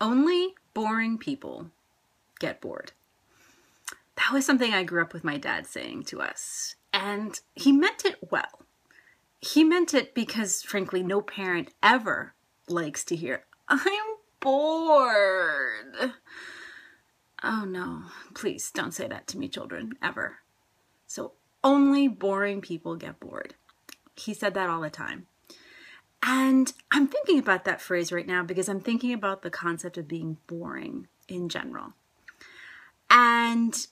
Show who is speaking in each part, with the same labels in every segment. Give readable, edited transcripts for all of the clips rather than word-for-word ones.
Speaker 1: Only boring people get bored. That was something I grew up with my dad saying to us, and he meant it well. He meant it because, frankly, no parent ever likes to hear, "I'm bored." Oh no, please don't say that to me, children, ever. So only boring people get bored. He said that all the time. And I'm thinking about that phrase right now because I'm thinking about the concept of being boring in general. And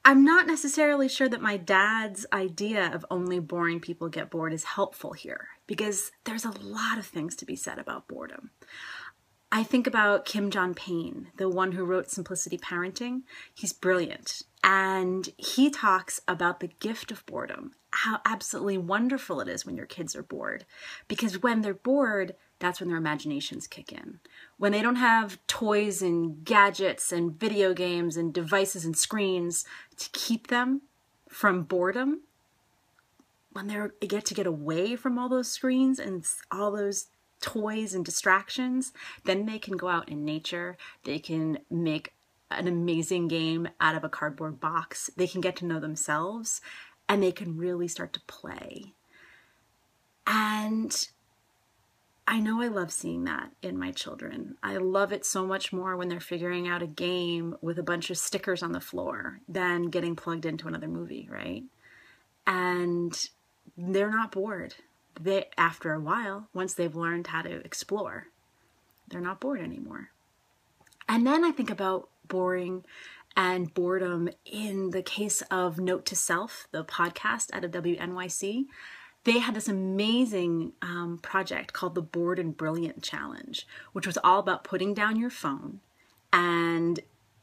Speaker 1: I'm not necessarily sure that my dad's idea of only boring people get bored is helpful here, because there's a lot of things to be said about boredom. I think about Kim John Payne, the one who wrote Simplicity Parenting. He's brilliant. And he talks about the gift of boredom, how absolutely wonderful it is when your kids are bored. Because when they're bored, that's when their imaginations kick in. When they don't have toys and gadgets and video games and devices and screens to keep them from boredom, when they get to get away from all those screens and all those toys and distractions, then they can go out in nature. They can make an amazing game out of a cardboard box. They can get to know themselves, and they can really start to play. And I know I love seeing that in my children. I love it so much more when they're figuring out a game with a bunch of stickers on the floor than getting plugged into another movie, right? And they're not bored. After a while, once they've learned how to explore, they're not bored anymore. And then I think about boring and boredom in the case of Note to Self, the podcast out of WNYC. They had this amazing project called the Bored and Brilliant Challenge, which was all about putting down your phone and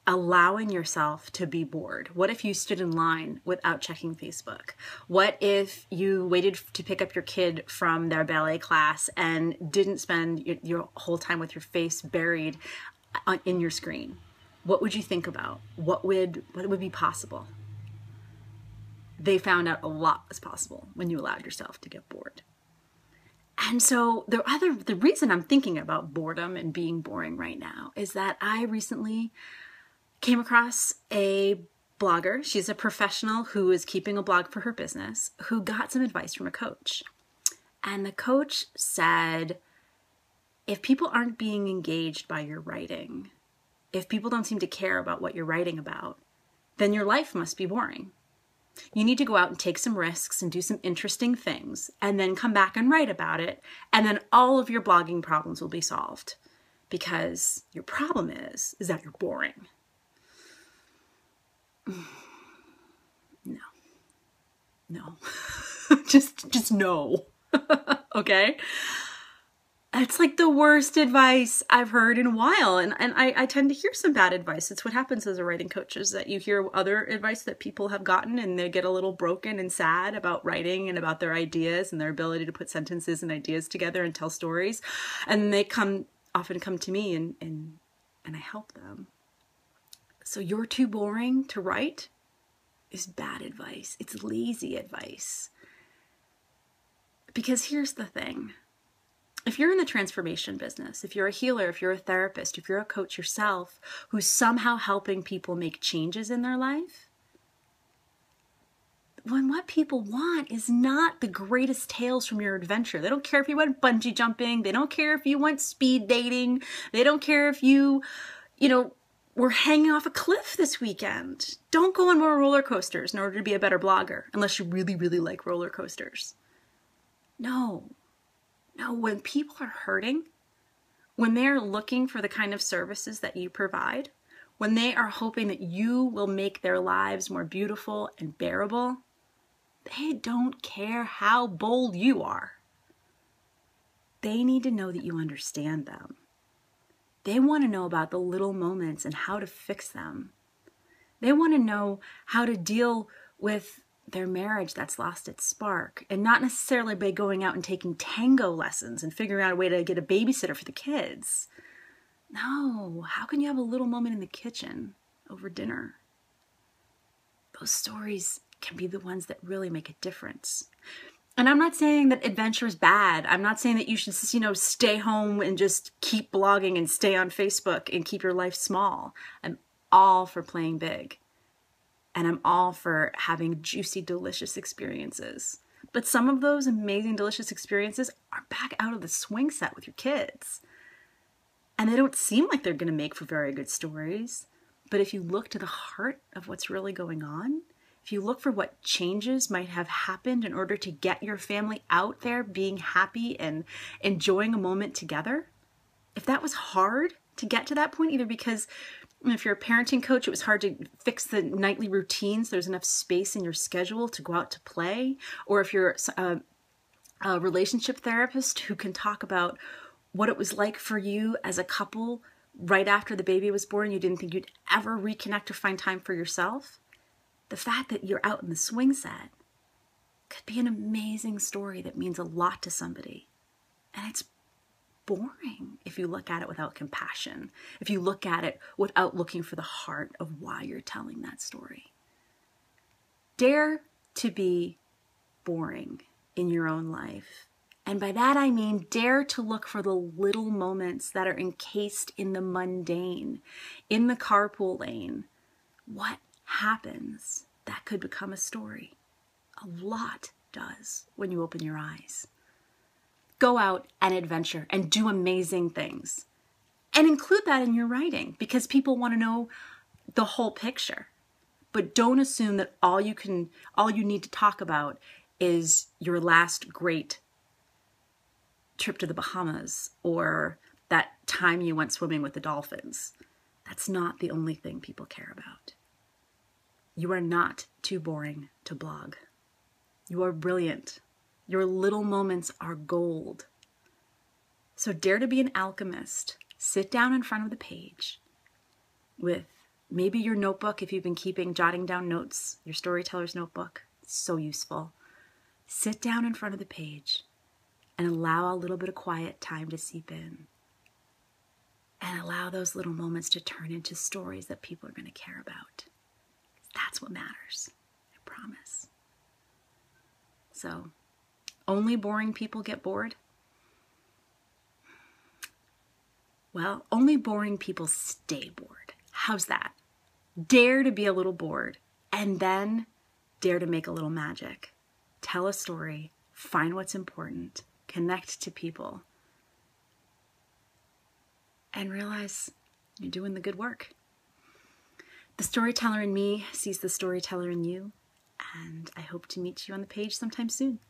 Speaker 1: allowing yourself to be bored. What if you stood in line without checking Facebook? What if you waited to pick up your kid from their ballet class and didn't spend your whole time with your face buried in your screen? What would you think about? What would be possible? They found out a lot was possible when you allowed yourself to get bored. And so the reason I'm thinking about boredom and being boring right now is that I recently came across a blogger. She's a professional who is keeping a blog for her business, who got some advice from a coach. And the coach said, if people aren't being engaged by your writing, if people don't seem to care about what you're writing about, then your life must be boring. You need to go out and take some risks and do some interesting things, and then come back and write about it, and then all of your blogging problems will be solved. Because your problem is that you're boring. No, just no. Okay. It's like the worst advice I've heard in a while. And I tend to hear some bad advice. It's what happens as a writing coach, is that you hear other advice that people have gotten and they get a little broken and sad about writing and about their ideas and their ability to put sentences and ideas together and tell stories. And they often come to me and I help them. So you're too boring to write is bad advice. It's lazy advice. Because here's the thing. If you're in the transformation business, if you're a healer, if you're a therapist, if you're a coach yourself who's somehow helping people make changes in their life, when what people want is not the greatest tales from your adventure. They don't care if you went bungee jumping. They don't care if you went speed dating. They don't care if you were hanging off a cliff this weekend. Don't go on more roller coasters in order to be a better blogger, unless you really, really like roller coasters. No, when people are hurting, when they're looking for the kind of services that you provide, when they are hoping that you will make their lives more beautiful and bearable, they don't care how bold you are. They need to know that you understand them. They want to know about the little moments and how to fix them. They want to know how to deal with their marriage that's lost its spark, and not necessarily by going out and taking tango lessons and figuring out a way to get a babysitter for the kids. No, how can you have a little moment in the kitchen over dinner? Those stories can be the ones that really make a difference. And I'm not saying that adventure is bad. I'm not saying that you should, stay home and just keep blogging and stay on Facebook and keep your life small. I'm all for playing big. And I'm all for having juicy, delicious experiences. But some of those amazing, delicious experiences are back out of the swing set with your kids. And they don't seem like they're going to make for very good stories. But if you look to the heart of what's really going on, if you look for what changes might have happened in order to get your family out there being happy and enjoying a moment together, if that was hard to get to that point, either because if you're a parenting coach, it was hard to fix the nightly routines, there's enough space in your schedule to go out to play, or if you're a relationship therapist who can talk about what it was like for you as a couple right after the baby was born, you didn't think you'd ever reconnect or find time for yourself. The fact that you're out in the swing set could be an amazing story that means a lot to somebody. And it's boring if you look at it without compassion, if you look at it without looking for the heart of why you're telling that story. Dare to be boring in your own life. And by that I mean dare to look for the little moments that are encased in the mundane, in the carpool lane. What happens that could become a story? A lot does when you open your eyes. Go out and adventure and do amazing things. And include that in your writing because people want to know the whole picture. But don't assume that all you need to talk about is your last great trip to the Bahamas or that time you went swimming with the dolphins. That's not the only thing people care about. You are not too boring to blog. You are brilliant. Your little moments are gold. So dare to be an alchemist. Sit down in front of the page with maybe your notebook if you've been jotting down notes, your storyteller's notebook. It's so useful. Sit down in front of the page and allow a little bit of quiet time to seep in. And allow those little moments to turn into stories that people are going to care about. That's what matters. I promise. So, only boring people get bored? Well, only boring people stay bored. How's that? Dare to be a little bored and then dare to make a little magic. Tell a story, find what's important, connect to people, and realize you're doing the good work. The storyteller in me sees the storyteller in you, and I hope to meet you on the page sometime soon.